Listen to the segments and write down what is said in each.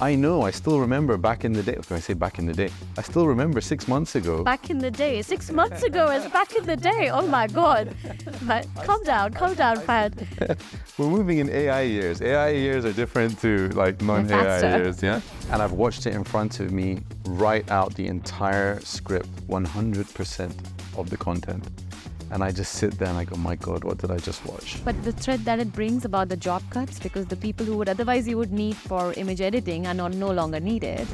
I know, I still remember back in the day. When I say back in the day, I still remember 6 months ago. Back in the day, 6 months ago is back in the day. Oh my God. But calm down, Fahed. We're moving in AI years. AI years are different to like non-AI years, yeah? And I've watched it in front of me write out the entire script, 100% of the content. And I just sit there and I go, my God, what did I just watch? But the thread that it brings about the job cuts, because the people who would otherwise you would need for image editing are no longer needed.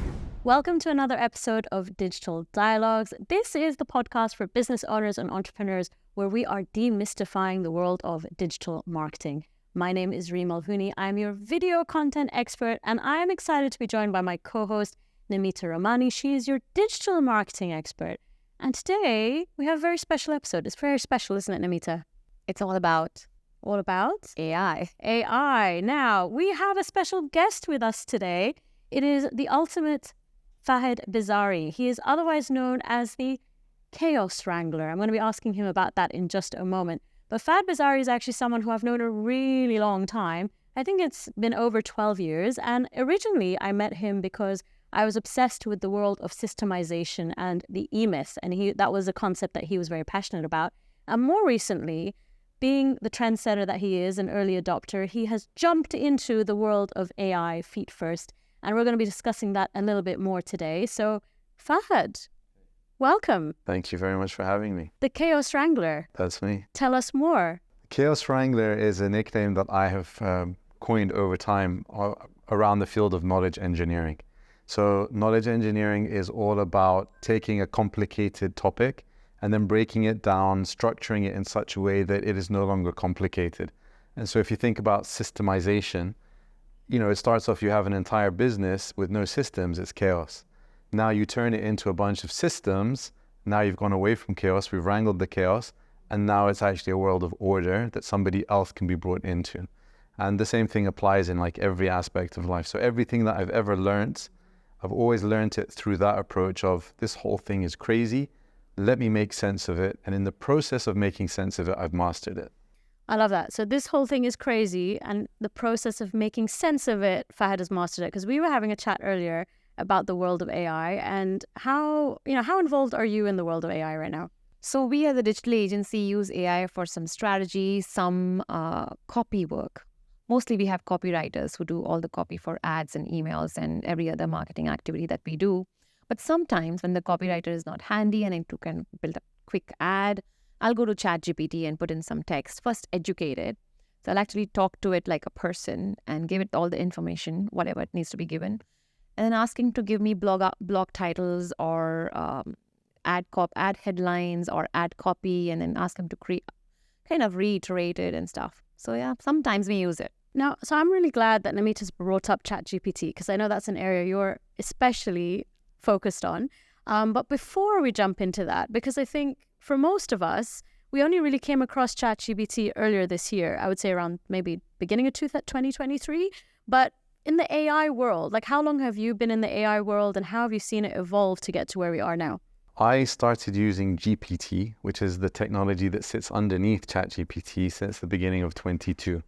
Welcome to another episode of Digital Dialogues. This is the podcast for business owners and entrepreneurs where we are demystifying the world of digital marketing. My name is Reim. I'm your video content expert, and I am excited to be joined by my co-host, Namita. She is your digital marketing expert. And today we have a very special episode. It's very special, isn't it, Namita? It's all about AI. AI. Now, we have a special guest with us today. It is the ultimate Fahed Bizzari. He is otherwise known as the Chaos Wrangler. I'm going to be asking him about that in just a moment. But Fahed Bizzari is actually someone who I've known a really long time. I think it's been over 12 years. And originally I met him because I was obsessed with the world of systemization and the e-myth, and that was a concept that he was very passionate about. And more recently, being the trendsetter that he is, an early adopter, he has jumped into the world of AI feet first, and we're going to be discussing that a little bit more today. So, Fahed, welcome. Thank you very much for having me. The Chaos Wrangler. That's me. Tell us more. Chaos Wrangler is a nickname that I have coined over time around the field of knowledge engineering. So knowledge engineering is all about taking a complicated topic and then breaking it down, structuring it in such a way that it is no longer complicated. And so if you think about systemization, it starts off, you have an entire business with no systems, it's chaos. Now you turn it into a bunch of systems. Now you've gone away from chaos, we've wrangled the chaos, and now it's actually a world of order that somebody else can be brought into. And the same thing applies in like every aspect of life. So everything that I've ever learned, I've always learned it through that approach of this whole thing is crazy. Let me make sense of it. And in the process of making sense of it, I've mastered it. I love that. So this whole thing is crazy. And the process of making sense of it, Fahed has mastered it. Because we were having a chat earlier about the world of AI and how involved are you in the world of AI right now? So we as a digital agency use AI for some strategy, some copy work. Mostly we have copywriters who do all the copy for ads and emails and every other marketing activity that we do. But sometimes when the copywriter is not handy and I can build a quick ad, I'll go to Chat GPT and put in some text, first educate it. So I'll actually talk to it like a person and give it all the information, whatever it needs to be given. And then asking to give me blog titles or ad headlines or ad copy, and then ask him to kind of reiterate it and stuff. So yeah, sometimes we use it. Now, so I'm really glad that Namita's brought up Chat GPT because I know that's an area you're especially focused on. But before we jump into that, because I think for most of us, we only really came across Chat GPT earlier this year, I would say around maybe beginning of 2023. But in the AI world, like how long have you been in the AI world and how have you seen it evolve to get to where we are now? I started using GPT, which is the technology that sits underneath Chat GPT since the beginning of 22.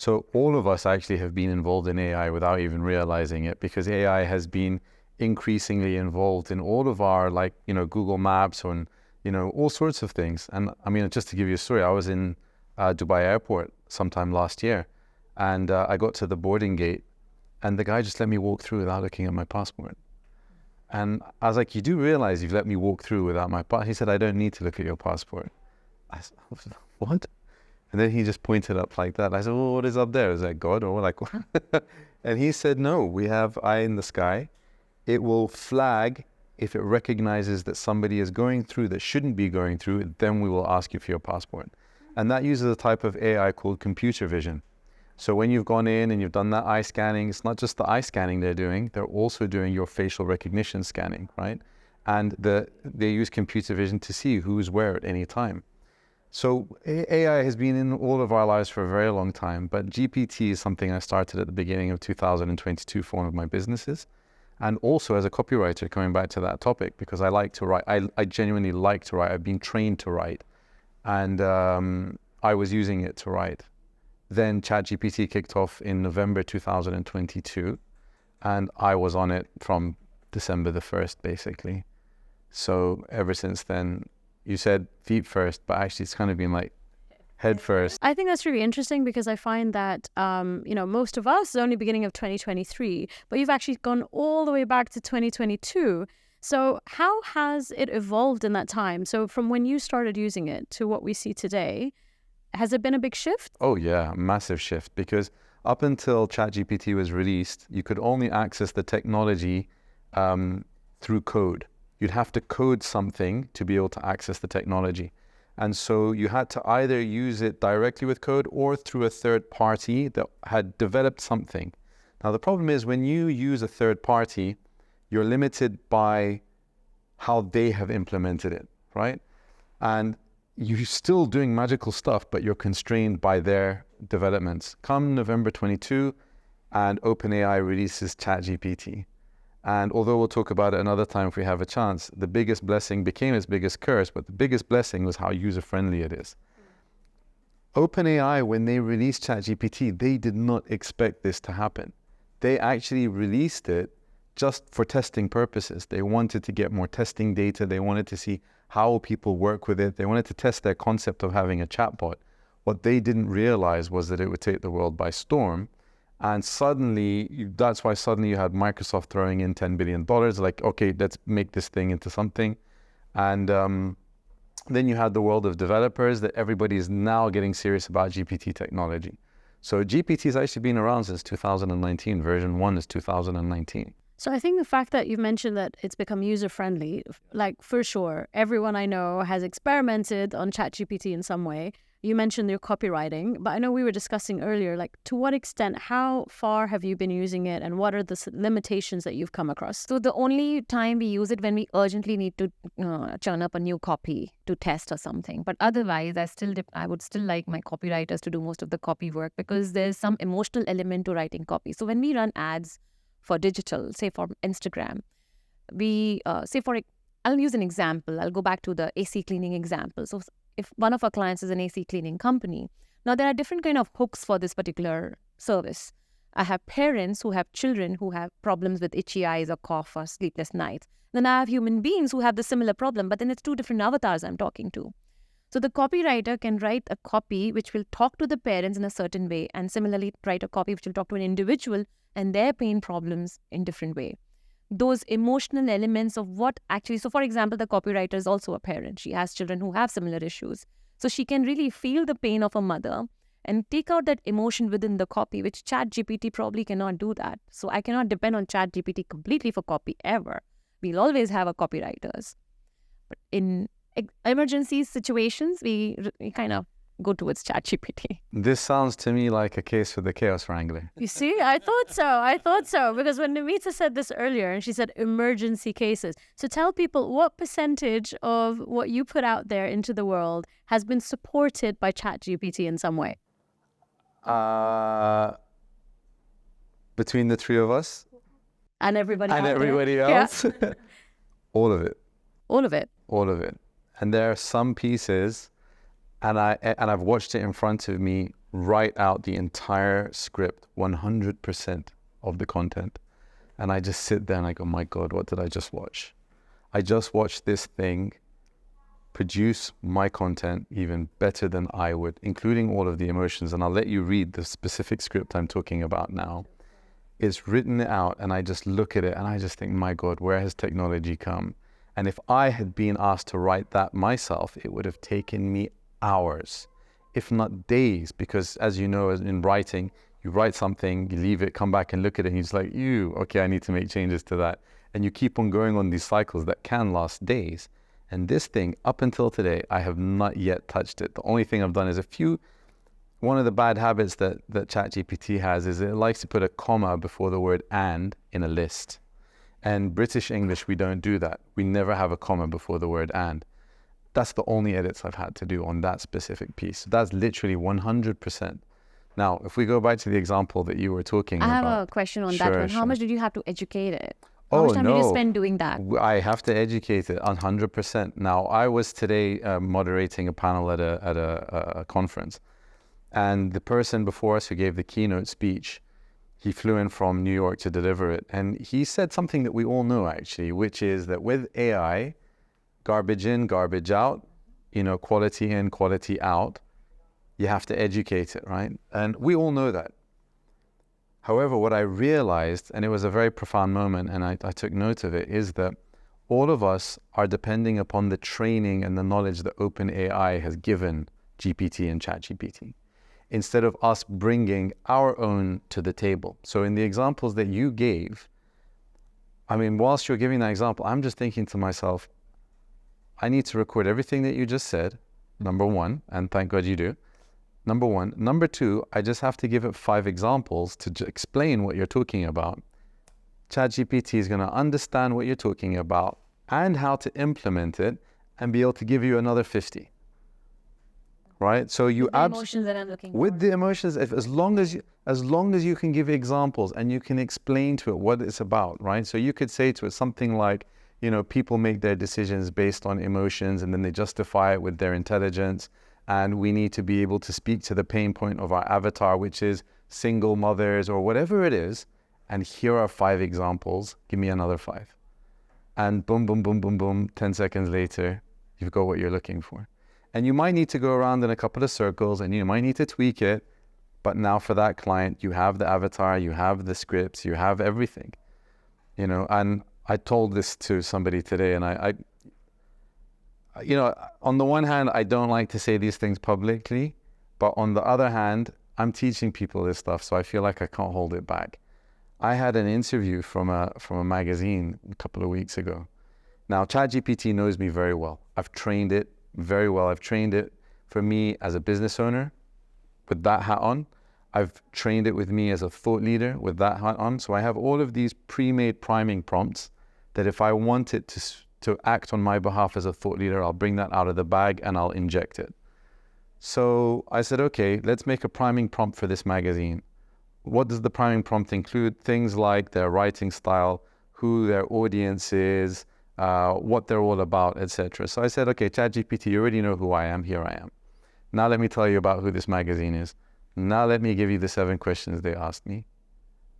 So all of us actually have been involved in AI without even realizing it, because AI has been increasingly involved in all of our Google Maps and, all sorts of things. And I mean, just to give you a story, I was in Dubai airport sometime last year and I got to the boarding gate and the guy just let me walk through without looking at my passport. And I was like, you do realize you've let me walk through without my passport? He said, I don't need to look at your passport. I said, what? And then he just pointed up like that. I said, well, what is up there? Is that God or like what? And he said, no, we have eye in the sky. It will flag if it recognizes that somebody is going through that shouldn't be going through, then we will ask you for your passport. And that uses a type of AI called computer vision. So when you've gone in and you've done that eye scanning, it's not just the eye scanning they're doing, they're also doing your facial recognition scanning, right? And they use computer vision to see who's where at any time. So AI has been in all of our lives for a very long time, but GPT is something I started at the beginning of 2022 for one of my businesses. And also as a copywriter, coming back to that topic, because I like to write, I genuinely like to write. I've been trained to write. And I was using it to write. Then Chat GPT kicked off in November 2022. And I was on it from December the 1st, basically. So ever since then, you said feet first, but actually it's kind of been like head first. I think that's really interesting because I find that, most of us, the only beginning of 2023, but you've actually gone all the way back to 2022. So how has it evolved in that time? So from when you started using it to what we see today, has it been a big shift? Oh yeah, massive shift, because up until Chat GPT was released, you could only access the technology through code. You'd have to code something to be able to access the technology. And so you had to either use it directly with code or through a third party that had developed something. Now, the problem is when you use a third party, you're limited by how they have implemented it, right? And you're still doing magical stuff, but you're constrained by their developments. Come November 22, and OpenAI releases Chat GPT. And although we'll talk about it another time if we have a chance, the biggest blessing became its biggest curse, but the biggest blessing was how user-friendly it is. OpenAI, when they released ChatGPT, they did not expect this to happen. They actually released it just for testing purposes. They wanted to get more testing data. They wanted to see how people work with it. They wanted to test their concept of having a chatbot. What they didn't realize was that it would take the world by storm. And suddenly, that's why suddenly you had Microsoft throwing in $10 billion, like, okay, let's make this thing into something. And then you had the world of developers that everybody is now getting serious about GPT technology. So GPT has actually been around since 2019. Version 1 is 2019. So I think the fact that you've mentioned that it's become user-friendly, like for sure, everyone I know has experimented on ChatGPT in some way. You mentioned your copywriting, but I know we were discussing earlier, like to what extent, how far have you been using it and what are the limitations that you've come across? So the only time we use it when we urgently need to churn up a new copy to test or something. But otherwise, I would still like my copywriters to do most of the copy work because there's some emotional element to writing copy. So when we run ads for digital, say for Instagram, I'll use an example. I'll go back to the AC cleaning example. So if one of our clients is an AC cleaning company, now there are different kind of hooks for this particular service. I have parents who have children who have problems with itchy eyes or cough or sleepless nights. Then I have human beings who have the similar problem, but then it's two different avatars I'm talking to. So the copywriter can write a copy which will talk to the parents in a certain way and similarly write a copy which will talk to an individual and their pain problems in different way. Those emotional elements of what actually, so for example, the copywriter is also a parent. She has children who have similar issues. So she can really feel the pain of a mother and take out that emotion within the copy, which Chat GPT probably cannot do that. So I cannot depend on Chat GPT completely for copy ever. We'll always have our copywriters. But in emergency situations, we kind of go towards Chat GPT. This sounds to me like a case for the Chaos Wrangler. You see, I thought so. Because when Namita said this earlier, and she said emergency cases. So tell people what percentage of what you put out there into the world has been supported by Chat GPT in some way? Between the three of us? And everybody else? Yeah. All of it. All of it? All of it. And there are some pieces... And I've watched it in front of me write out the entire script, 100% of the content. And I just sit there and I go, my God, what did I just watch? I just watched this thing produce my content even better than I would, including all of the emotions. And I'll let you read the specific script I'm talking about now. It's written out and I just look at it and I just think, my God, where has technology come? And if I had been asked to write that myself, it would have taken me hours, if not days, because as you know, in writing, you write something, you leave it, come back and look at it, and you're just like, okay, I need to make changes to that. And you keep on going on these cycles that can last days. And this thing, up until today, I have not yet touched it. The only thing I've done is one of the bad habits that ChatGPT has is it likes to put a comma before the word and in a list. And British English, we don't do that. We never have a comma before the word and. That's the only edits I've had to do on that specific piece. That's literally 100%. Now, if we go back to the example that you were talking about. I have a question on that one. How much did you have to educate it? How much time did you spend doing that? I have to educate it 100%. Now, I was today moderating a panel at a conference. And the person before us who gave the keynote speech, He flew in from New York to deliver it. And he said something that we all know, actually, which is that with AI, garbage in, garbage out, quality in, quality out, you have to educate it, right? And we all know that. However, what I realized, and it was a very profound moment, and I took note of it, is that all of us are depending upon the training and the knowledge that OpenAI has given GPT and Chat GPT, instead of us bringing our own to the table. So in the examples that you gave, whilst you're giving that example, I'm just thinking to myself, I need to record everything that you just said, number one, and thank God you do. Number one. Number two, I just have to give it 5 examples to explain what you're talking about. ChatGPT is going to understand what you're talking about and how to implement it and be able to give you another 50. Right? So you with the emotions that I'm looking with for. the emotions, as long as you can give examples and you can explain to it what it's about, right? So you could say to it something like, people make their decisions based on emotions and then they justify it with their intelligence. And we need to be able to speak to the pain point of our avatar, which is single mothers or whatever it is. And here are 5 examples. Give me another 5. And boom, boom, boom, boom, boom. 10 seconds later, you've got what you're looking for. And you might need to go around in a couple of circles and you might need to tweak it. But now for that client, you have the avatar, you have the scripts, you have everything. And I told this to somebody today, and I on the one hand, I don't like to say these things publicly, but on the other hand, I'm teaching people this stuff, so I feel like I can't hold it back. I had an interview from a magazine a couple of weeks ago. Now, ChatGPT knows me very well. I've trained it very well. I've trained it for me as a business owner with that hat on. I've trained it with me as a thought leader with that hat on. So I have all of these pre-made priming prompts that if I want it to act on my behalf as a thought leader, I'll bring that out of the bag and I'll inject it. So I said, okay, let's make a priming prompt for this magazine. What does the priming prompt include? Things like their writing style, who their audience is, what they're all about, etc. So I said, okay, ChatGPT, you already know who I am. Here I am. Now let me tell you about who this magazine is. Now let me give you the 7 questions they asked me.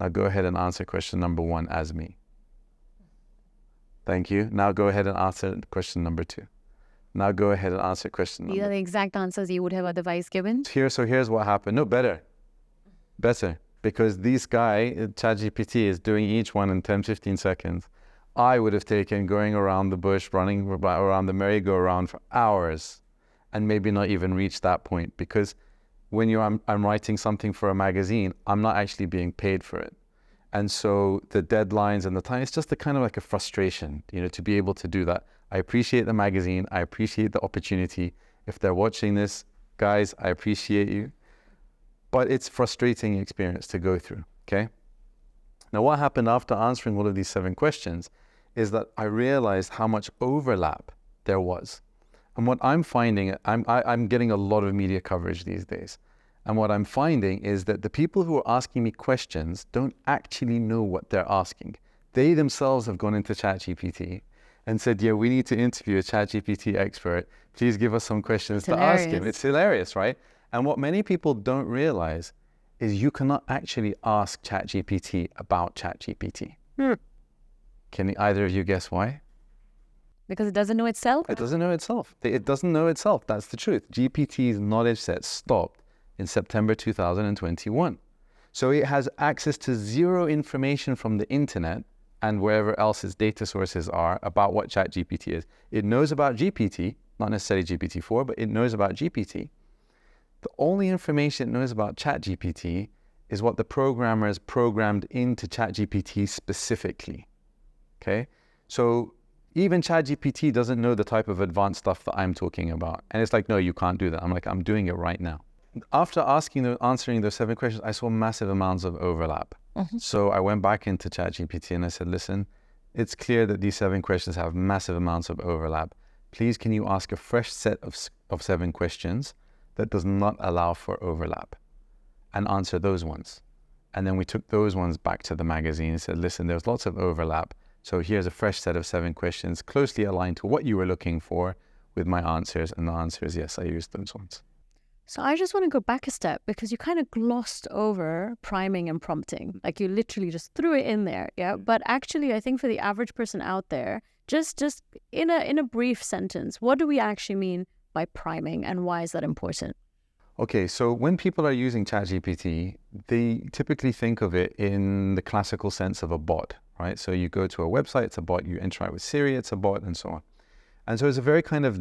Now go ahead and answer question number 1 as me. Thank you. Now go ahead and answer question number 2. Now go ahead and answer question number 3. These are the exact answers you would have otherwise given. So here's what happened. No, better. Because this guy, ChatGPT, is doing each one in 10, 15 seconds. I would have taken going around the bush, running around the merry-go-round for hours and maybe not even reach that point, because when I'm writing something for a magazine, I'm not actually being paid for it. And so the deadlines and the time, it's just a kind of like a frustration, to be able to do that. I appreciate the magazine. I appreciate the opportunity. If they're watching this, guys, I appreciate you. But it's a frustrating experience to go through, okay? Now, what happened after answering all of these 7 questions is that I realized how much overlap there was. And what I'm finding, I'm getting a lot of media coverage these days. And what I'm finding is that the people who are asking me questions don't actually know what they're asking. They themselves have gone into ChatGPT and said, yeah, we need to interview a ChatGPT expert. Please give us some questions to ask him. It's hilarious, right? And what many people don't realize is you cannot actually ask ChatGPT about ChatGPT. Can either of you guess why? Because it doesn't know itself? It doesn't know itself. It doesn't know itself. That's the truth. GPT's knowledge set stopped in September 2021. So it has access to 0 information from the internet and wherever else its data sources are about what ChatGPT is. It knows about GPT, not necessarily GPT-4, but it knows about GPT. The only information it knows about ChatGPT is what the programmers programmed into ChatGPT specifically, okay? So even ChatGPT doesn't know the type of advanced stuff that I'm talking about. And it's like, no, you can't do that. I'm like, I'm doing it right now. After answering those 7 questions, I saw massive amounts of overlap. So I went back into ChatGPT and I said, listen, it's clear that these 7 questions have massive amounts of overlap. Please, can you ask a fresh set of 7 questions that does not allow for overlap and answer those ones? And then we took those ones back to the magazine and said, listen, there's lots of overlap. So here's a fresh set of 7 questions closely aligned to what you were looking for with my answers. And the answer is yes, I used those ones. So I just want to go back a step because you kind of glossed over priming and prompting. Like you literally just threw it in there. Yeah. But actually, I think for the average person out there, just in a brief sentence, what do we actually mean by priming and why is that important? Okay, so when people are using Chat GPT, they typically think of it in the classical sense of a bot, right? So you go to a website, it's a bot. You interact with Siri, it's a bot, and so on. And so it's a very kind of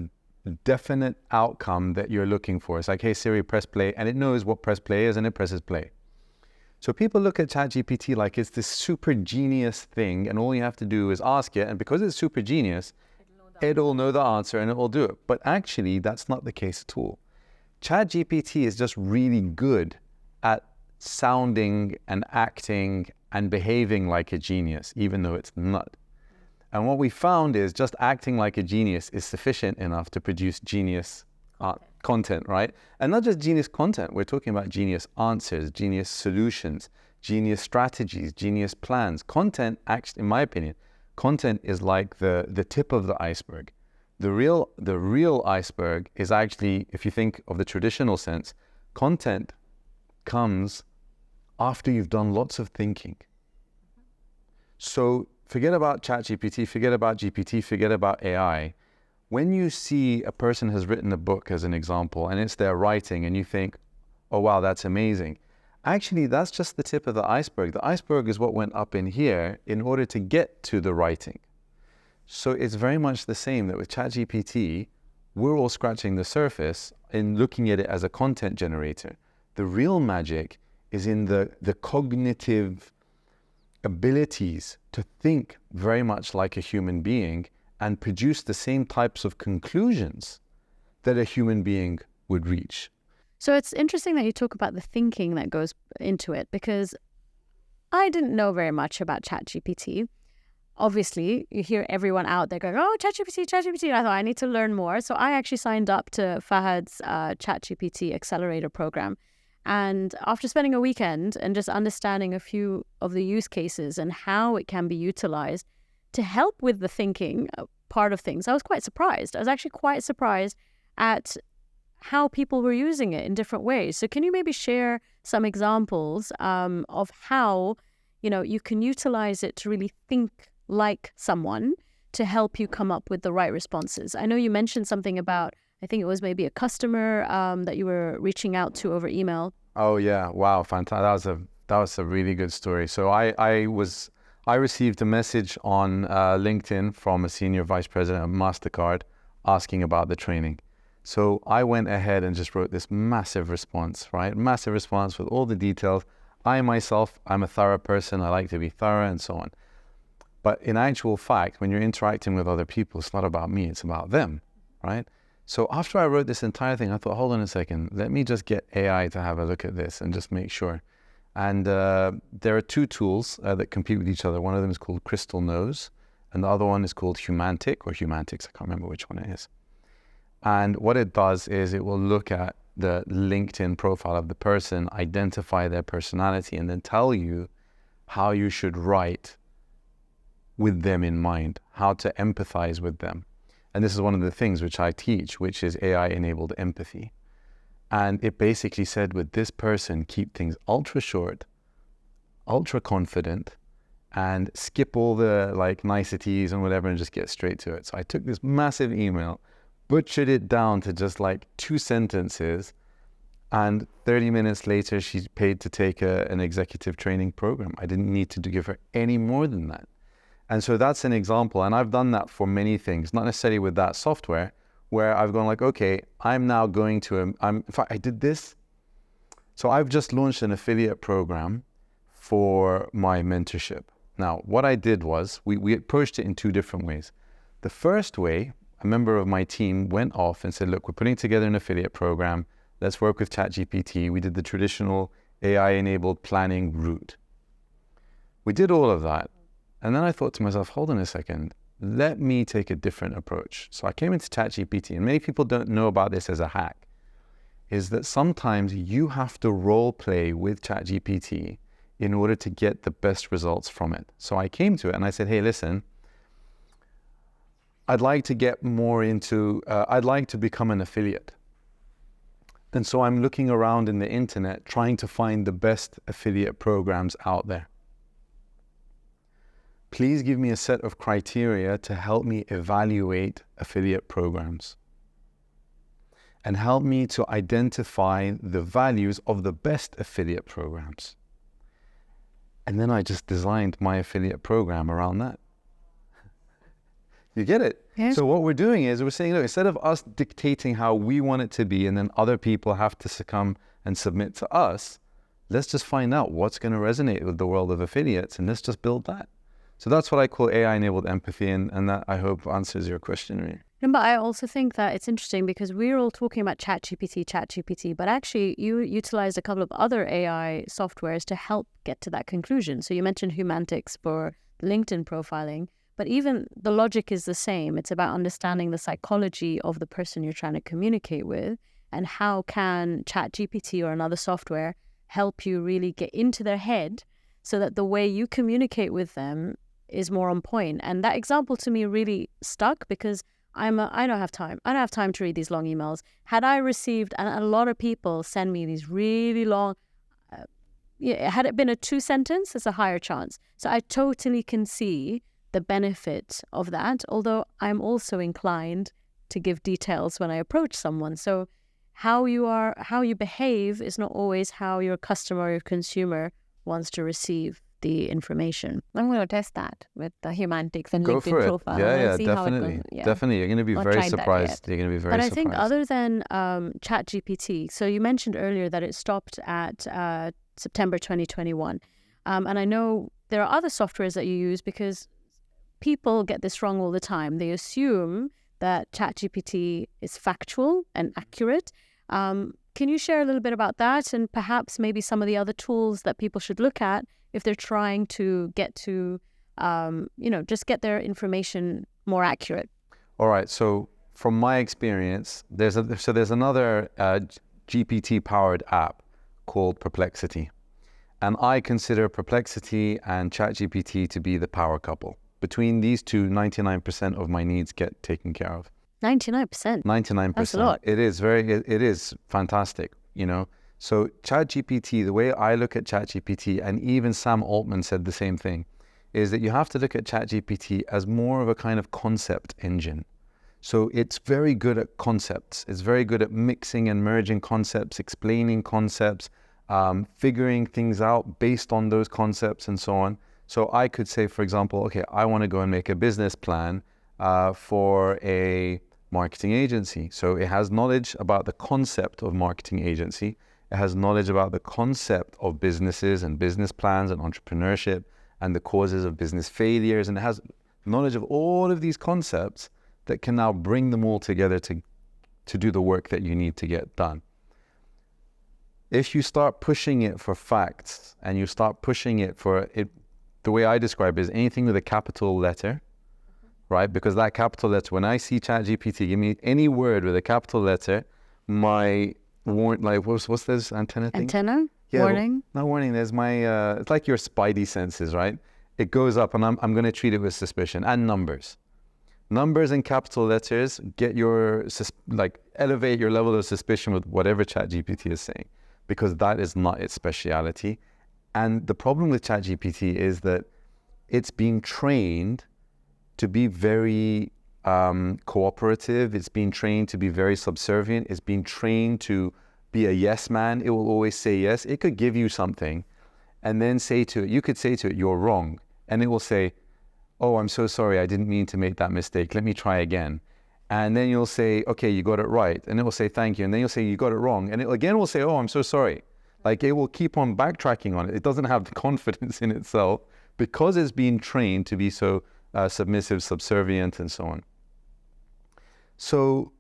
definite outcome that you're looking for. It's like, hey, Siri, press play, and it knows what press play is, and it presses play. So people look at ChatGPT like it's this super genius thing, and all you have to do is ask it, and because it's super genius, it'll know the answer and it will do it. But actually, that's not the case at all. ChatGPT is just really good at sounding and acting and behaving like a genius, even though it's not. And what we found is just acting like a genius is sufficient enough to produce genius content, right? And not just genius content, we're talking about genius answers, genius solutions, genius strategies, genius plans. Content, actually, in my opinion, content is like the tip of the iceberg. The real iceberg is actually, if you think of the traditional sense, content comes after you've done lots of thinking. So forget about ChatGPT, forget about GPT, forget about AI. When you see a person has written a book as an example, and it's their writing, and you think, oh wow, that's amazing. Actually, that's just the tip of the iceberg. The iceberg is what went up in here in order to get to the writing. So it's very much the same that with ChatGPT, we're all scratching the surface in looking at it as a content generator. The real magic is in the cognitive abilities to think very much like a human being and produce the same types of conclusions that a human being would reach. So it's interesting that you talk about the thinking that goes into it because I didn't know very much about ChatGPT. Obviously, you hear everyone out there going, oh, ChatGPT, ChatGPT. And I thought I need to learn more. So I actually signed up to Fahed's ChatGPT Accelerator program. And after spending a weekend and just understanding a few of the use cases and how it can be utilized to help with the thinking part of things, I was quite surprised. I was actually quite surprised at how people were using it in different ways. So can you maybe share some examples of how, you can utilize it to really think like someone to help you come up with the right responses? I know you mentioned something about, I think it was maybe a customer that you were reaching out to over email. Oh yeah, wow, fantastic! That was a really good story. So I received a message on LinkedIn from a senior vice president of MasterCard asking about the training. So I went ahead and just wrote this massive response, right? Massive response with all the details. I myself, I'm a thorough person. I like to be thorough and so on. But in actual fact, when you're interacting with other people, it's not about me, it's about them, right? So after I wrote this entire thing, I thought, hold on a second, let me just get AI to have a look at this and just make sure. And there are two tools that compete with each other. One of them is called Crystal Knows, and the other one is called Humantic or Humantix. I can't remember which one it is. And what it does is it will look at the LinkedIn profile of the person, identify their personality, and then tell you how you should write with them in mind, how to empathize with them. And this is one of the things which I teach, which is AI-enabled empathy. And it basically said with this person, keep things ultra short, ultra confident, and skip all the niceties and whatever and just get straight to it. So I took this massive email, butchered it down to just 2 sentences, and 30 minutes later, she's paid to take an executive training program. I didn't need to give her any more than that. And so that's an example. And I've done that for many things, not necessarily with that software, where I've gone okay, I'm now going to, in fact, I did this. So I've just launched an affiliate program for my mentorship. Now, what I did was we approached it in 2 different ways. The first way, a member of my team went off and said, look, we're putting together an affiliate program. Let's work with Chat GPT. We did the traditional AI-enabled planning route. We did all of that. And then I thought to myself, hold on a second, let me take a different approach. So I came into Chat GPT, and many people don't know about this as a hack, is that sometimes you have to role play with Chat GPT in order to get the best results from it. So I came to it and I said, hey, listen, I'd like to get more into, I'd like to become an affiliate. And so I'm looking around in the internet trying to find the best affiliate programs out there. Please give me a set of criteria to help me evaluate affiliate programs and help me to identify the values of the best affiliate programs. And then I just designed my affiliate program around that. You get it? Yes. So what we're doing is we're saying, look, instead of us dictating how we want it to be and then other people have to succumb and submit to us, let's just find out what's going to resonate with the world of affiliates and let's just build that. So that's what I call AI-enabled empathy, and that I hope answers your question, really. But I also think that it's interesting because we're all talking about Chat GPT, but actually you utilized a couple of other AI softwares to help get to that conclusion. So you mentioned Humantix for LinkedIn profiling, but even the logic is the same. It's about understanding the psychology of the person you're trying to communicate with, and how can Chat GPT or another software help you really get into their head so that the way you communicate with them is more on point. And that example to me really stuck because I don't have time. I don't have time to read these long emails. Had I received, and a lot of people send me these really long, had it been a 2-sentence, there's a higher chance. So I totally can see the benefit of that, although I'm also inclined to give details when I approach someone. So how you behave is not always how your customer or your consumer wants to receive the information. I'm going to test that with the Humantix and Go LinkedIn for it. profile. Yeah, See definitely. How it goes. Definitely. You're going to be Not very tried that surprised. yet. You're going to be very But I surprised. think other than Chat GPT, so you mentioned earlier that it stopped at September 2021. And I know there are other softwares that you use because people get this wrong all the time. They assume that Chat GPT is factual and accurate. Can you share a little bit about that and perhaps maybe some of the other tools that people should look at if they're trying to get to, just get their information more accurate? All right. So from my experience, there's another GPT-powered app called Perplexity. And I consider Perplexity and ChatGPT to be the power couple. Between these two, 99% of my needs get taken care of. 99%. 99%. That's a lot. It is fantastic, So ChatGPT, the way I look at ChatGPT, and even Sam Altman said the same thing, is that you have to look at ChatGPT as more of a kind of concept engine. So it's very good at concepts. It's very good at mixing and merging concepts, explaining concepts, figuring things out based on those concepts and so on. So I could say, for example, okay, I want to go and make a business plan for a marketing agency. So it has knowledge about the concept of marketing agency. It has knowledge about the concept of businesses and business plans and entrepreneurship and the causes of business failures. And it has knowledge of all of these concepts that can now bring them all together to do the work that you need to get done. If you start pushing it for facts and you start pushing it for it, the way I describe it is anything with a capital letter, right? Because that capital letter, when I see ChatGPT, give me any word with a capital letter, my what's this antenna thing? Antenna? Yeah, warning? Not warning. There's my, it's like your spidey senses, right? It goes up and I'm going to treat it with suspicion. And numbers. Numbers and capital letters get elevate your level of suspicion with whatever ChatGPT is saying, because that is not its speciality. And the problem with ChatGPT is that it's being trained to be very cooperative. It's being trained to be very subservient. It's being trained to be a yes man. It will always say yes. It could give you something and then you could say to it, you're wrong. And it will say, oh, I'm so sorry. I didn't mean to make that mistake. Let me try again. And then you'll say, okay, you got it right. And it will say, thank you. And then you'll say, you got it wrong. And it again will say, oh, I'm so sorry. Like it will keep on backtracking on it. It doesn't have the confidence in itself because it's being trained to be so submissive, subservient, and so on. So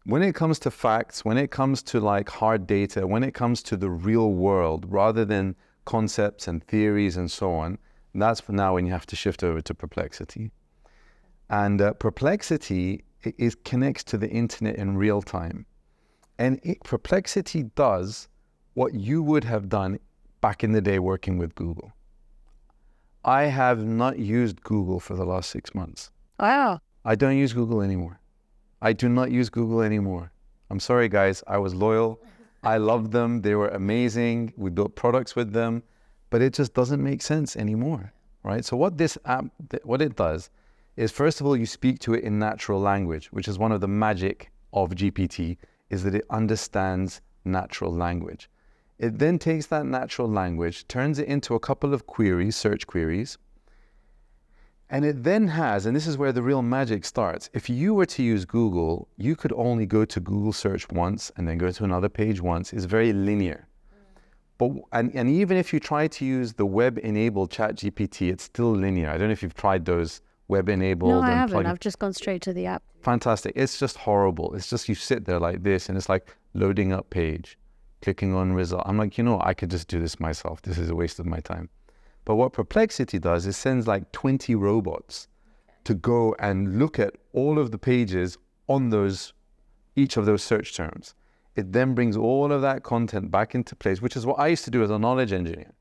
when it comes to facts, when it comes to like hard data, when it comes to the real world, rather than concepts and theories and so on, that's for now when you have to shift over to Perplexity. And Perplexity connects to the internet in real time. And Perplexity does what you would have done back in the day working with Google. I have not used Google for the last 6 months. Wow. I don't use Google anymore. I do not use Google anymore. I'm sorry, guys. I was loyal. I loved them. They were amazing. We built products with them, but it just doesn't make sense anymore, right? So what this app, what it does is, first of all, you speak to it in natural language, which is one of the magic of GPT, is that it understands natural language. It then takes that natural language, turns it into a couple of queries, search queries, and it then has, and this is where the real magic starts. If you were to use Google, you could only go to Google search once and then go to another page once. It's very linear. But and even if you try to use the web-enabled Chat GPT, it's still linear. I don't know if you've tried those web-enabled. No, I haven't. I've just gone straight to the app. Fantastic. It's just horrible. It's just you sit there like this and it's like loading up page, clicking on result. I'm like, I could just do this myself. This is a waste of my time. But what Perplexity does is sends like 20 robots to go and look at all of the pages on each of those search terms. It then brings all of that content back into place, which is what I used to do as a knowledge engineer.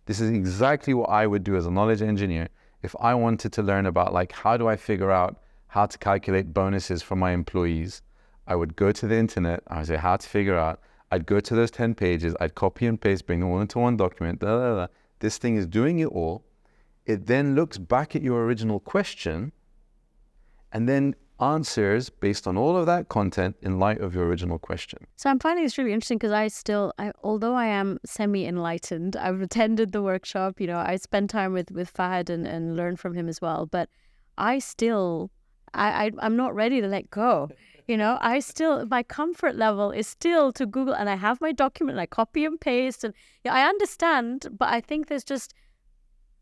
This is exactly what I would do as a knowledge engineer if I wanted to learn about, like, how do I figure out how to calculate bonuses for my employees. I would go to the internet, I would say how to figure out, I'd go to those 10 pages, I'd copy and paste, bring them all into one document, blah, blah, blah. This thing is doing it all. It then looks back at your original question and then answers based on all of that content in light of your original question. So I'm finding this really interesting because although I am semi-enlightened, I've attended the workshop, I spend time with Fahed and learn from him as well, but I'm not ready to let go. My comfort level is still to Google, and I have my document and I copy and paste, and I understand, but I think there's just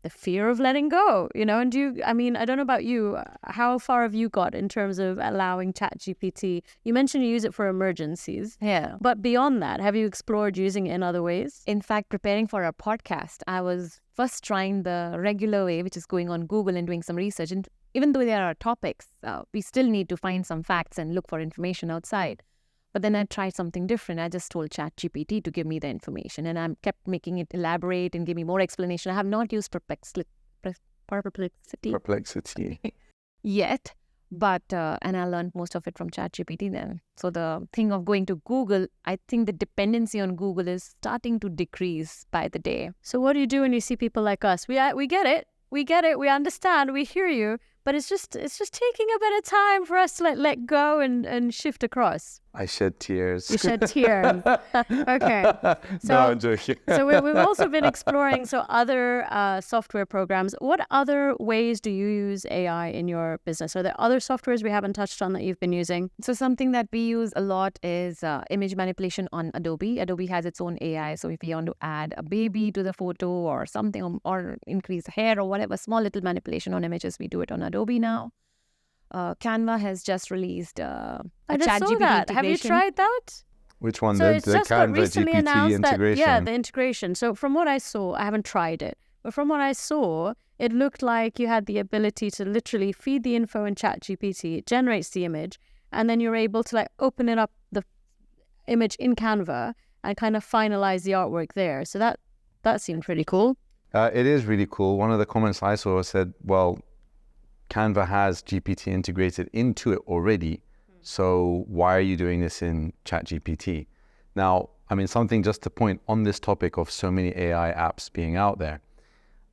the fear of letting go, and I don't know about you, how far have you got in terms of allowing Chat GPT? You mentioned you use it for emergencies. Yeah. But beyond that, have you explored using it in other ways? In fact, preparing for a podcast, I was first trying the regular way, which is going on Google and doing some research. And even though there are topics, we still need to find some facts and look for information outside. But then I tried something different. I just told Chat GPT to give me the information, and I kept making it elaborate and give me more explanation. I have not used perplexity yet, but and I learned most of it from Chat GPT then. So the thing of going to Google, I think the dependency on Google is starting to decrease by the day. So what do you do when you see people like us? We get it. We understand, we hear you, but it's just taking a bit of time for us to let go and shift across. I shed tears. You shed tears. Okay. So, no, I'm joking. So we've also been exploring other software programs. What other ways do you use AI in your business? Are there other softwares we haven't touched on that you've been using? So something that we use a lot is image manipulation on Adobe. Adobe has its own AI. So if you want to add a baby to the photo or something, or increase hair or whatever, small little manipulation on images, we do it on Adobe now. Canva has just released a Chat GPT integration. Have you tried that? Which one? So the Canva GPT integration? The integration. So from what I saw, I haven't tried it, but from what I saw, it looked like you had the ability to literally feed the info in Chat GPT, it generates the image, and then you're able to open it up, the image in Canva, and kind of finalize the artwork there. So that seemed pretty cool. It is really cool. One of the comments I saw said, well, Canva has GPT integrated into it already, so why are you doing this in Chat GPT? Now, something just to point on this topic of so many AI apps being out there.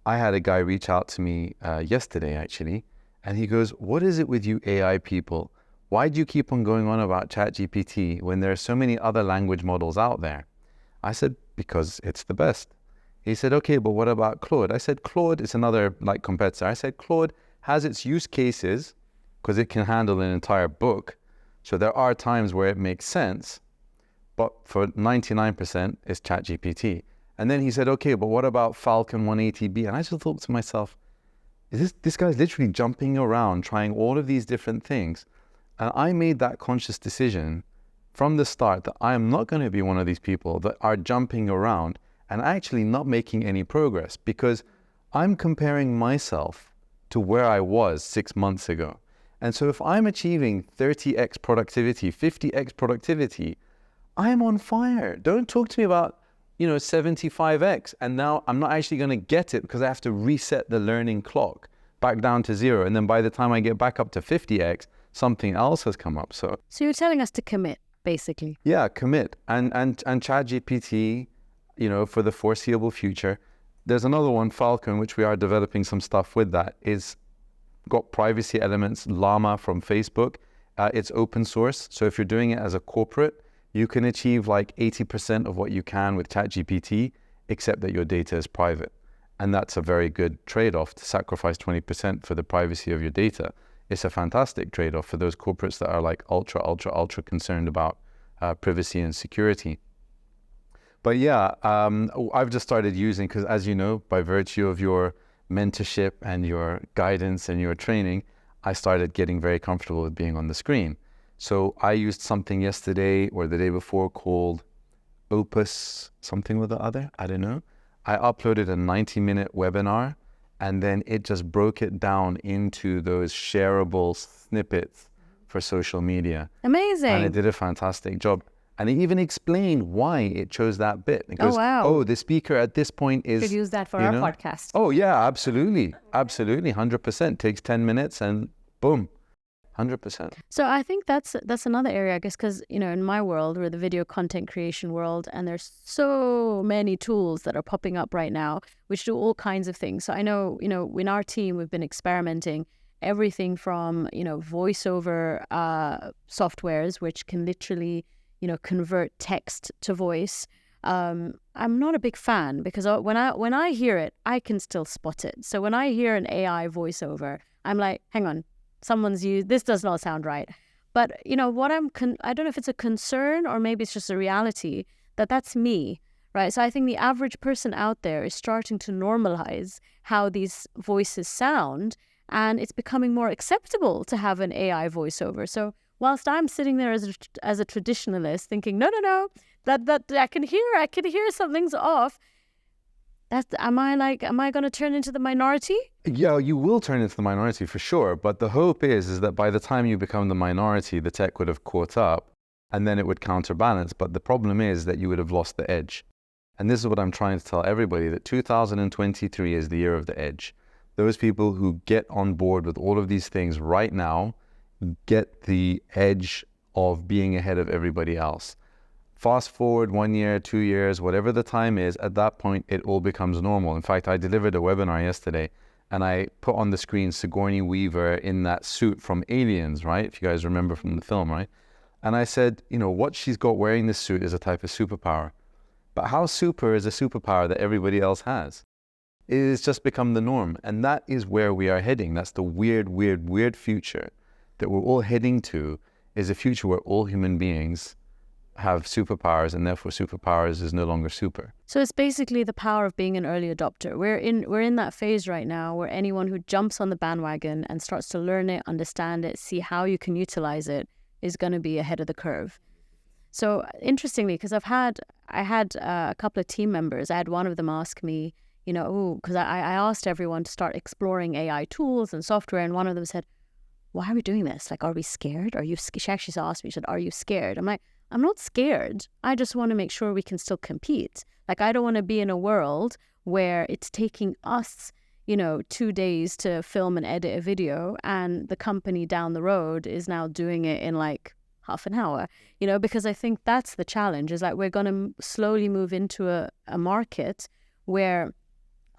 I had a guy reach out to me yesterday, actually, and he goes, what is it with you AI people? Why do you keep on going on about Chat GPT when there are so many other language models out there? I said, because it's the best. He said, okay, but what about Claude? I said, Claude is another competitor. I said, Claude has its use cases because it can handle an entire book. So there are times where it makes sense, but for 99% it's Chat GPT. And then he said, okay, but what about Falcon 180B? And I just thought to myself, this guy's literally jumping around, trying all of these different things. And I made that conscious decision from the start that I am not going to be one of these people that are jumping around and actually not making any progress, because I'm comparing myself to where I was 6 months ago. And so if I'm achieving 30x productivity, 50x productivity, I am on fire. Don't talk to me about, 75x. And now I'm not actually going to get it because I have to reset the learning clock back down to 0. And then by the time I get back up to 50x, something else has come up. So you're telling us to commit, basically. Yeah, commit. And Chat GPT, for the foreseeable future. There's another one, Falcon, which we are developing some stuff with that. Is got privacy elements, Llama from Facebook. It's open source. So if you're doing it as a corporate, you can achieve like 80% of what you can with Chat GPT, except that your data is private. And that's a very good trade-off, to sacrifice 20% for the privacy of your data. It's a fantastic trade-off for those corporates that are like ultra concerned about privacy and security. But yeah, I've just started using, because as you know, by virtue of your mentorship and your guidance and your training, I started getting very comfortable with being on the screen. So I used something yesterday or the day before called Opus something with the other, I don't know. I uploaded a 90-minute webinar, and then it just broke it down into those shareable snippets for social media. Amazing. And it did a fantastic job. And it even explained why it chose that bit. It goes, oh, the speaker at this point is... Should use that for our podcast. Oh, yeah, absolutely. Absolutely, 100%. Takes 10 minutes and boom, 100%. So I think that's another area, I guess, because, in my world, we're the video content creation world, and there's so many tools that are popping up right now, which do all kinds of things. So I know, in our team, we've been experimenting everything from, voiceover softwares, which can literally, convert text to voice. I'm not a big fan, because when I hear it, I can still spot it. So when I hear an AI voiceover, I'm like, hang on, someone's used, this does not sound right. But, I don't know if it's a concern or maybe it's just a reality that's me, right? So I think the average person out there is starting to normalize how these voices sound, and it's becoming more acceptable to have an AI voiceover. So whilst I'm sitting there as a traditionalist thinking, no, that I can hear something's off. Am I going to turn into the minority? Yeah, you will turn into the minority for sure. But the hope is that by the time you become the minority, the tech would have caught up, and then it would counterbalance. But the problem is that you would have lost the edge. And this is what I'm trying to tell everybody, that 2023 is the year of the edge. Those people who get on board with all of these things right now get the edge of being ahead of everybody else. Fast forward 1 year, 2 years, whatever the time is, at that point, it all becomes normal. In fact, I delivered a webinar yesterday, and I put on the screen Sigourney Weaver in that suit from Aliens, right? If you guys remember from the film, right? And I said, what she's got wearing this suit is a type of superpower. But how super is a superpower that everybody else has? It has just become the norm. And that is where we are heading. That's the weird future that we're all heading to, is a future where all human beings have superpowers, and therefore superpowers is no longer super. So it's basically the power of being an early adopter. We're in that phase right now where anyone who jumps on the bandwagon and starts to learn it, understand it, see how you can utilize it, is going to be ahead of the curve. So interestingly, because I had a couple of team members, I had one of them ask me, because I asked everyone to start exploring AI tools and software, and one of them said, why are we doing this? Like, are we scared? She actually asked me, she said, are you scared? I'm like, I'm not scared. I just want to make sure we can still compete. Like, I don't want to be in a world where it's taking us, 2 days to film and edit a video, and the company down the road is now doing it in like half an hour, because I think that's the challenge, is like we're going to slowly move into a market where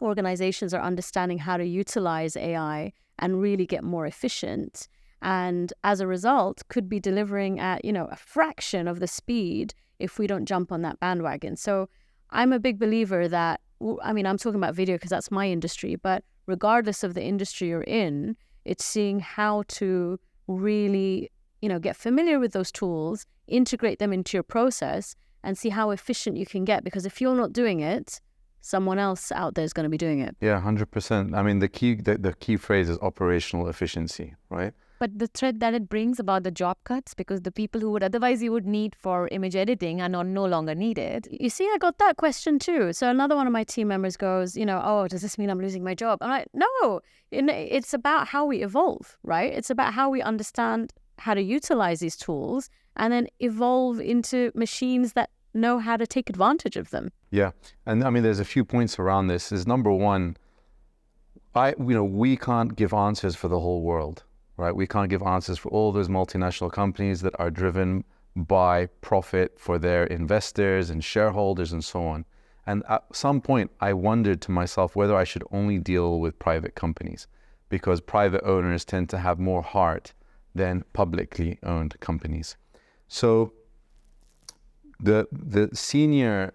organizations are understanding how to utilize AI and really get more efficient. And as a result, could be delivering at, a fraction of the speed if we don't jump on that bandwagon. So I'm a big believer that, I'm talking about video because that's my industry, but regardless of the industry you're in, it's seeing how to really, get familiar with those tools, integrate them into your process, and see how efficient you can get. Because if you're not doing it, someone else out there is going to be doing it. Yeah, 100%. The key phrase is operational efficiency, right? But the thread that it brings about the job cuts, because the people who would otherwise you would need for image editing are no longer needed. You see, I got that question too. So another one of my team members goes, oh, does this mean I'm losing my job? I'm like, no, it's about how we evolve, right? It's about how we understand how to utilize these tools and then evolve into machines that know how to take advantage of them. Yeah. And there's a few points around this. Is number one, we can't give answers for the whole world, right? We can't give answers for all those multinational companies that are driven by profit for their investors and shareholders and so on. And at some point, I wondered to myself whether I should only deal with private companies, because private owners tend to have more heart than publicly owned companies. So the senior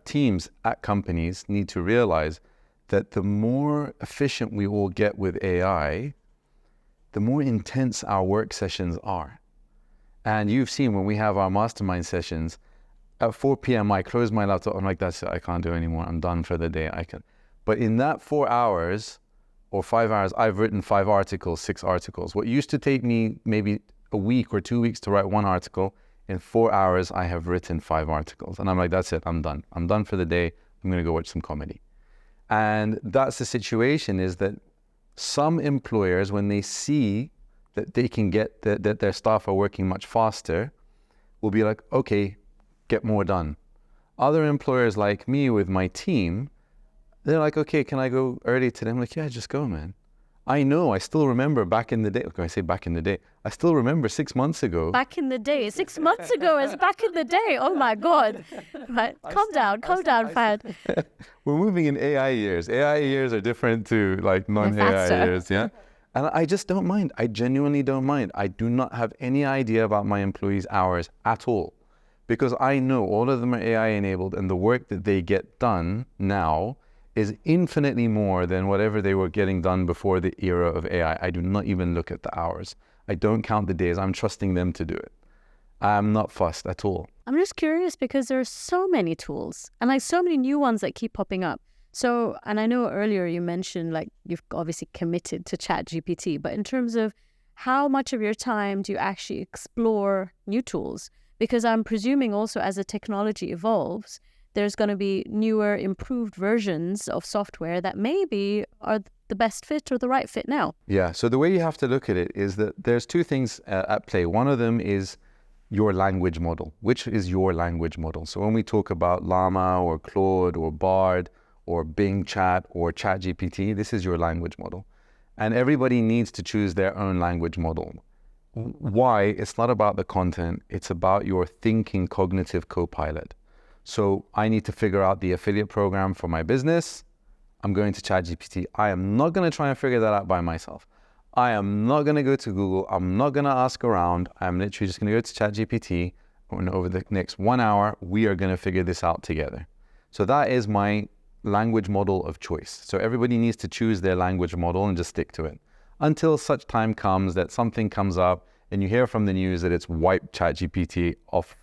teams at companies need to realize that the more efficient we all get with AI, the more intense our work sessions are. And you've seen when we have our mastermind sessions, at 4 p.m. I close my laptop, I'm like, that's it, I can't do anymore, I'm done for the day. But in that 4 hours or 5 hours, I've written 5 articles, 6 articles. What used to take me maybe a week or 2 weeks to write 1 article, in 4 hours, I have written 5 articles. And I'm like, that's it, I'm done. I'm done for the day, I'm gonna go watch some comedy. And that's the situation, is that some employers, when they see that they can get that their staff are working much faster, will be like, okay, get more done. Other employers like me with my team, they're like, okay, can I go early today? I'm like, yeah, just go, man. I know, I still remember back in the day. Okay, I say back in the day. I still remember 6 months ago. Back in the day, 6 months ago is back in the day. Oh my God. Right. Calm down, Fahed. We're moving in AI years. AI years are different to like non-AI years, yeah? And I just don't mind. I genuinely don't mind. I do not have any idea about my employees' hours at all, because I know all of them are AI enabled, and the work that they get done now is infinitely more than whatever they were getting done before the era of AI. I do not even look at the hours. I don't count the days. I'm trusting them to do it. I'm not fussed at all. I'm just curious because there are so many tools and like so many new ones that keep popping up. So, and I know earlier you mentioned like you've obviously committed to Chat GPT, but in terms of how much of your time do you actually explore new tools? Because I'm presuming also as the technology evolves, there's going to be newer, improved versions of software that maybe are the best fit or the right fit now. Yeah, so the way you have to look at it is that there's 2 things at play. One of them is your language model. Which is your language model? So when we talk about Llama or Claude or Bard or Bing Chat or Chat GPT, this is your language model. And everybody needs to choose their own language model. Why? It's not about the content, it's about your thinking cognitive co-pilot. So I need to figure out the affiliate program for my business. I'm going to Chat GPT. I am not going to try and figure that out by myself. I am not going to go to Google. I'm not going to ask around. I'm literally just going to go to Chat GPT, and over the next 1 hour, we are going to figure this out together. So that is my language model of choice. So everybody needs to choose their language model and just stick to it until such time comes that something comes up and you hear from the news that it's wiped Chat GPT off,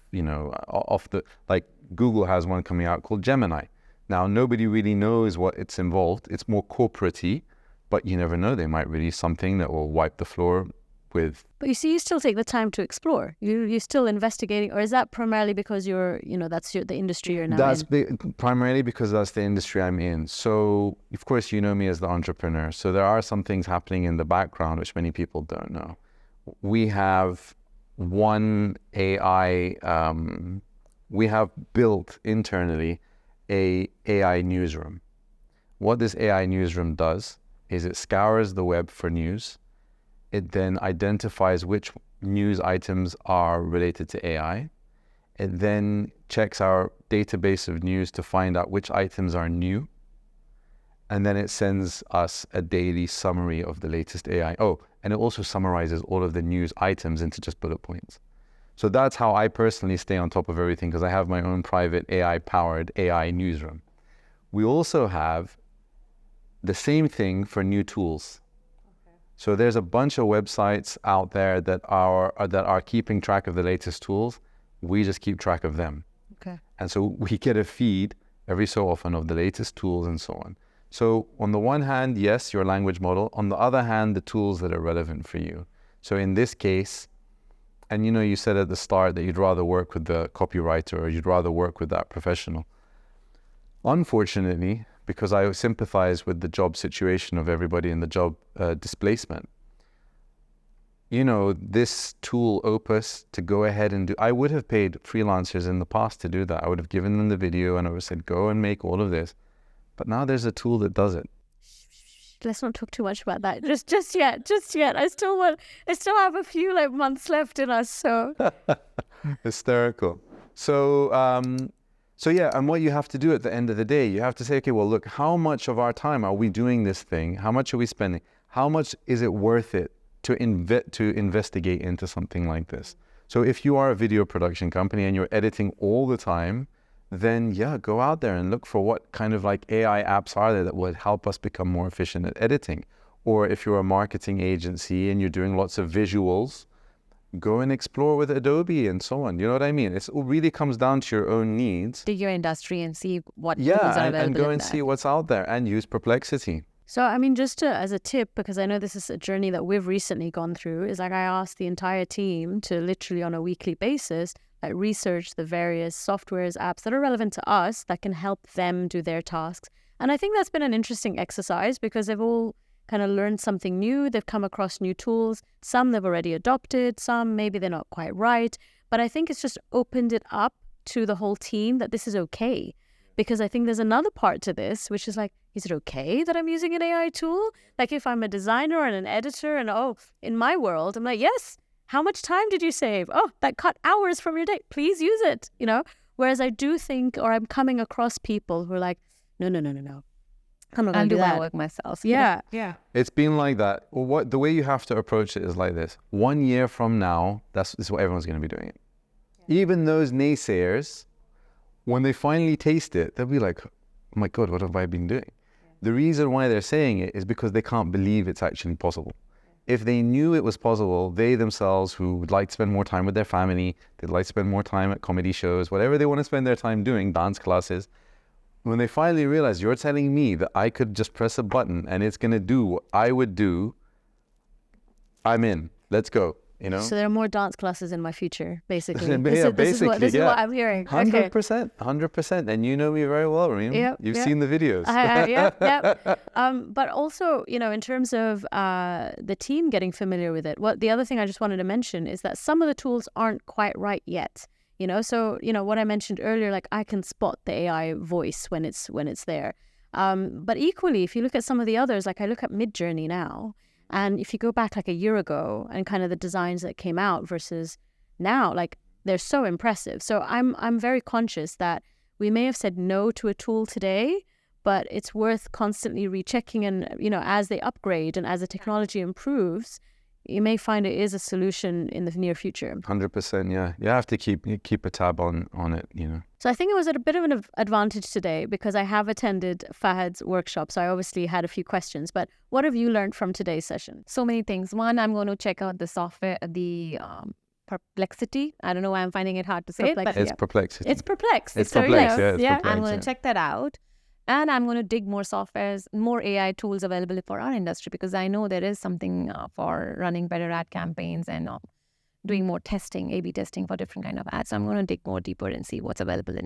off the, like Google has one coming out called Gemini. Now, nobody really knows what it's involved. It's more corporate-y, but you never know. They might release something that will wipe the floor with. But you see, you still take the time to explore. You're still investigating, or is that primarily because that's the industry you're now in? Primarily because that's the industry I'm in. So, of course, you know me as the entrepreneur. So there are some things happening in the background which many people don't know. We have one AI, we have built internally a AI newsroom. What this AI newsroom does is it scours the web for news. It then identifies which news items are related to AI. It then checks our database of news to find out which items are new. And then it sends us a daily summary of the latest AI. Oh, and it also summarizes all of the news items into just bullet points. So that's how I personally stay on top of everything, because I have my own private AI-powered AI newsroom. We also have the same thing for new tools. So there's a bunch of websites out there that are keeping track of the latest tools. We just keep track of them. Okay. And so we get a feed every so often of the latest tools and so on. So on the one hand, yes, your language model. On the other hand, the tools that are relevant for you. So in this case, and you said at the start that you'd rather work with the copywriter or you'd rather work with that professional. Unfortunately, because I sympathize with the job situation of everybody in the job displacement, this tool Opus to go ahead and do, I would have paid freelancers in the past to do that. I would have given them the video and I would have said, go and make all of this. But now there's a tool that does it. Let's not talk too much about that. Just yet. I still have a few months left in us. So Hysterical. So yeah, and what you have to do at the end of the day, you have to say, okay, well, look, how much of our time are we doing this thing? How much are we spending? How much is it worth it to investigate into something like this? So if you are a video production company and you're editing all the time, then yeah, go out there and look for what kind of like AI apps are there that would help us become more efficient at editing. Or if you're a marketing agency and you're doing lots of visuals, go and explore with Adobe and so on. You know what I mean? It really comes down to your own needs. Dig your industry and see what tools are available. And go and that. see what's out there and use Perplexity. So, I mean, just as a tip, because I know this is a journey that we've recently gone through, is like I asked the entire team to literally on a weekly basis, like research the various softwares, apps that are relevant to us that can help them do their tasks. And I think that's been an interesting exercise because they've all kind of learned something new. They've come across new tools. Some they've already adopted, some maybe they're not quite right. But I think it's just opened it up to the whole team that this is okay. Because I think there's another part to this, which is like, is it okay that I'm using an AI tool? Like if I'm a designer and an editor and in my world, I'm like, yes, how much time did you save? Oh, that cut hours from your day. Please use it, you know? Whereas I do think, or I'm coming across people who are like, no. I'm not going to do my that. work myself. Yeah. It's been like that. The way you have to approach it is like this. 1 year from now, this is what everyone's going to be doing it. Yeah. Even those naysayers, when they finally taste it, they'll be like, oh my God, what have I been doing? Yeah. The reason why they're saying it is because they can't believe it's actually possible. Yeah. If they knew it was possible, they themselves who would like to spend more time with their family, they'd like to spend more time at comedy shows, whatever they want to spend their time doing, dance classes, when they finally realize you're telling me that I could just press a button and it's going to do what I would do, I'm in. Let's go. You know? So there are more dance classes in my future, basically. This is what I'm hearing. 100%. And you know me very well, Reim. You've seen the videos. But also, you know, in terms of the team getting familiar with it, the other thing I just wanted to mention is that some of the tools aren't quite right yet. You know, so, you know, what I mentioned earlier, like I can spot the AI voice when it's there. But equally, if you look at some of the others, like I look at Midjourney now, and if you go back like a year ago and kind of the designs that came out versus now, like they're so impressive. So I'm very conscious that we may have said no to a tool today, but it's worth constantly rechecking and, you know, as they upgrade and as the technology improves, you may find it is a solution in the near future. 100%, yeah. You have to keep a tab on it, you know. So I think it was at a bit of an advantage today because I have attended Fahed's workshop, so I obviously had a few questions. But what have you learned from today's session? So many things. One, I'm going to check out the software, the perplexity. I don't know why I'm finding it hard to say it, but it's perplexity. It's perplexed. It's perplexed, perplexed, I'm going to check that out. And I'm going to dig more softwares, more AI tools available for our industry because I know there is something for running better ad campaigns and doing more testing, A/B testing for different kind of ads. So I'm going to dig more deeper and see what's available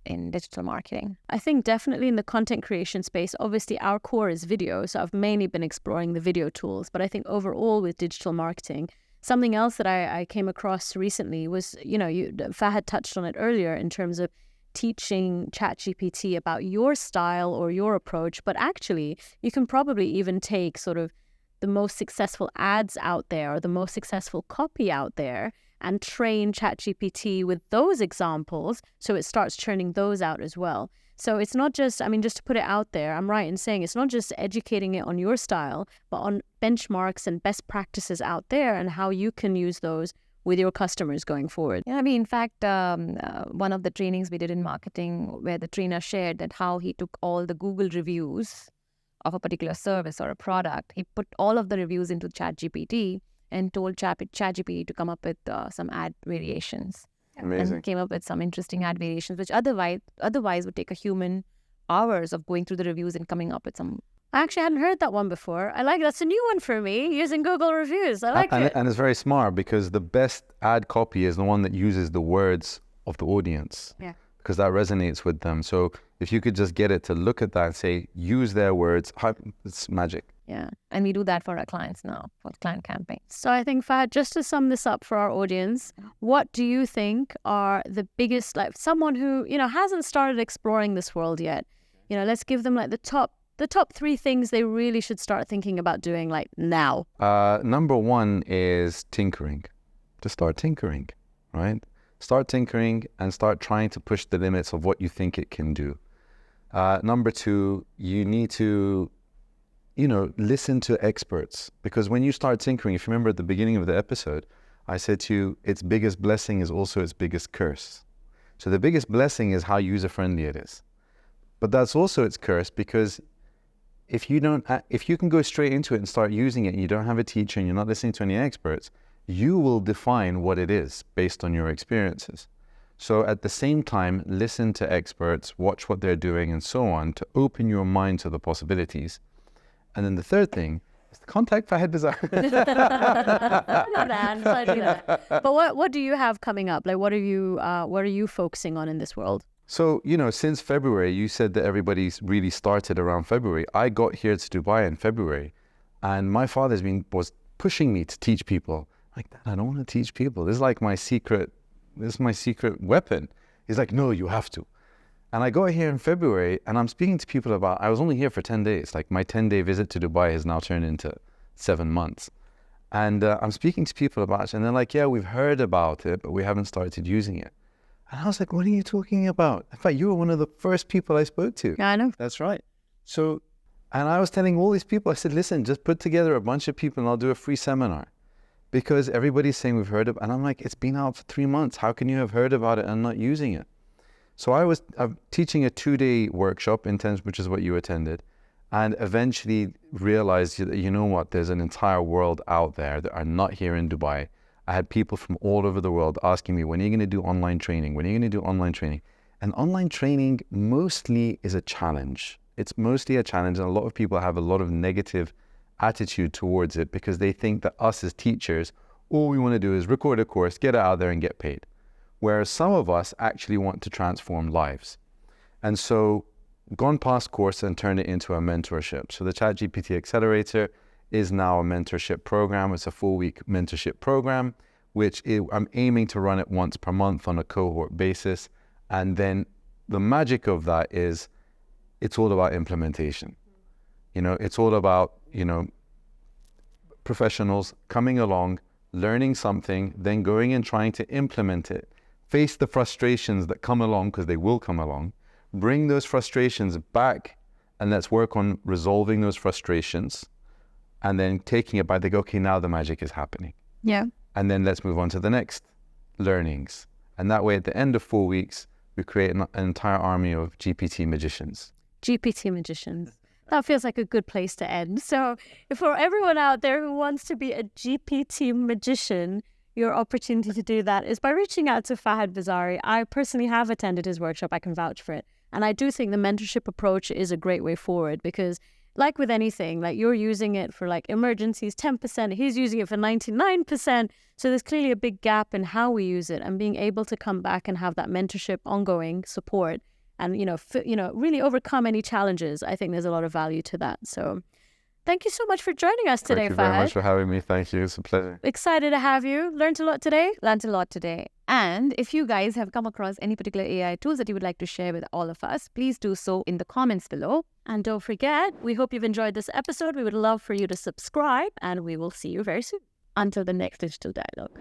in digital marketing. I think definitely in the content creation space, obviously our core is video. So I've mainly been exploring the video tools. But I think overall with digital marketing, something else that I came across recently was, you know, Fahed touched on it earlier in terms of teaching Chat GPT about your style or your approach, but actually you can probably even take sort of the most successful ads out there or the most successful copy out there and train Chat GPT with those examples so it starts churning those out as well. So it's not just, I mean, just to put it out there, I'm right in saying it's not just educating it on your style, but on benchmarks and best practices out there and how you can use those with your customers going forward. Yeah, I mean, in fact, one of the trainings we did in marketing where the trainer shared that how he took all the Google reviews of a particular service or a product, he put all of the reviews into Chat GPT and told Chat GPT to come up with some ad variations. Amazing. And came up with some interesting ad variations, which otherwise would take a human hours of going through the reviews and coming up with some. I actually hadn't heard that one before. I like that's a new one for me, using Google reviews. I like it. And it's very smart because the best ad copy is the one that uses the words of the audience. Yeah. Because that resonates with them. So if you could just get it to look at that and say, use their words, it's magic. Yeah. And we do that for our clients now, for client campaigns. So I think, Fahed, just to sum this up for our audience, what do you think are the biggest, like someone who, you know, hasn't started exploring this world yet, you know, let's give them like the top 3 things they really should start thinking about doing like now. Number 1 is tinkering. To start tinkering, right? Start tinkering and start trying to push the limits of what you think it can do. Number two, you need to, listen to experts. Because when you start tinkering, if you remember at the beginning of the episode, I said to you, its biggest blessing is also its biggest curse. So the biggest blessing is how user-friendly it is. But that's also its curse, because if you can go straight into it and start using it and you don't have a teacher and you're not listening to any experts, you will define what it is based on your experiences. So at the same time, listen to experts, watch what they're doing and so on to open your mind to the possibilities. And then the third thing is to contact Fahed Bizzari. But what do you have coming up? Like, what are you focusing on in this world? So, since February, you said that everybody's really started around February. I got here to Dubai in February, and my father was pushing me to teach people. Like, Dad, I don't want to teach people. This is my secret weapon. He's like, no, you have to. And I got here in February, and I'm speaking to people I was only here for 10 days. Like, my 10-day visit to Dubai has now turned into 7 months. And I'm speaking to people about it, and they're like, yeah, we've heard about it, but we haven't started using it. And I was like, what are you talking about? In fact, you were one of the first people I spoke to. Yeah, I know. That's right. So, and I was telling all these people, I said, listen, just put together a bunch of people and I'll do a free seminar. Because everybody's saying we've heard of it. And I'm like, it's been out for 3 months. How can you have heard about it and not using it? So I'm teaching a 2-day workshop, intense, which is what you attended. And eventually realized that, you know what, there's an entire world out there that are not here in Dubai. I had people from all over the world asking me, when are you going to do online training? When are you going to do online training? And online training mostly is a challenge. It's mostly a challenge. And a lot of people have a lot of negative attitude towards it because they think that us as teachers, all we want to do is record a course, get it out there and get paid. Whereas some of us actually want to transform lives. And so gone past course and turned it into a mentorship. So the Chat GPT Accelerator is now a mentorship program. It's a 4-week mentorship program, I'm aiming to run it once per month on a cohort basis. And then the magic of that is it's all about implementation. It's all about, professionals coming along, learning something, then going and trying to implement it, face the frustrations that come along, because they will come along, bring those frustrations back, and let's work on resolving those frustrations. And then taking it by, they go, okay, now the magic is happening. Yeah. And then let's move on to the next learnings. And that way, at the end of 4 weeks, we create an entire army of GPT magicians. GPT magicians. That feels like a good place to end. So for everyone out there who wants to be a GPT magician, your opportunity to do that is by reaching out to Fahed Bizzari. I personally have attended his workshop. I can vouch for it. And I do think the mentorship approach is a great way forward because like with anything, like you're using it for like emergencies, 10%, he's using it for 99%. So there's clearly a big gap in how we use it, and being able to come back and have that mentorship, ongoing support and, really overcome any challenges. I think there's a lot of value to that. So thank you so much for joining us today, Fahed. Thank you very much for having me. Thank you. It's a pleasure. Excited to have you. Learned a lot today? Learned a lot today. And if you guys have come across any particular AI tools that you would like to share with all of us, please do so in the comments below. And don't forget, we hope you've enjoyed this episode. We would love for you to subscribe, and we will see you very soon. Until the next Digital Dialogue.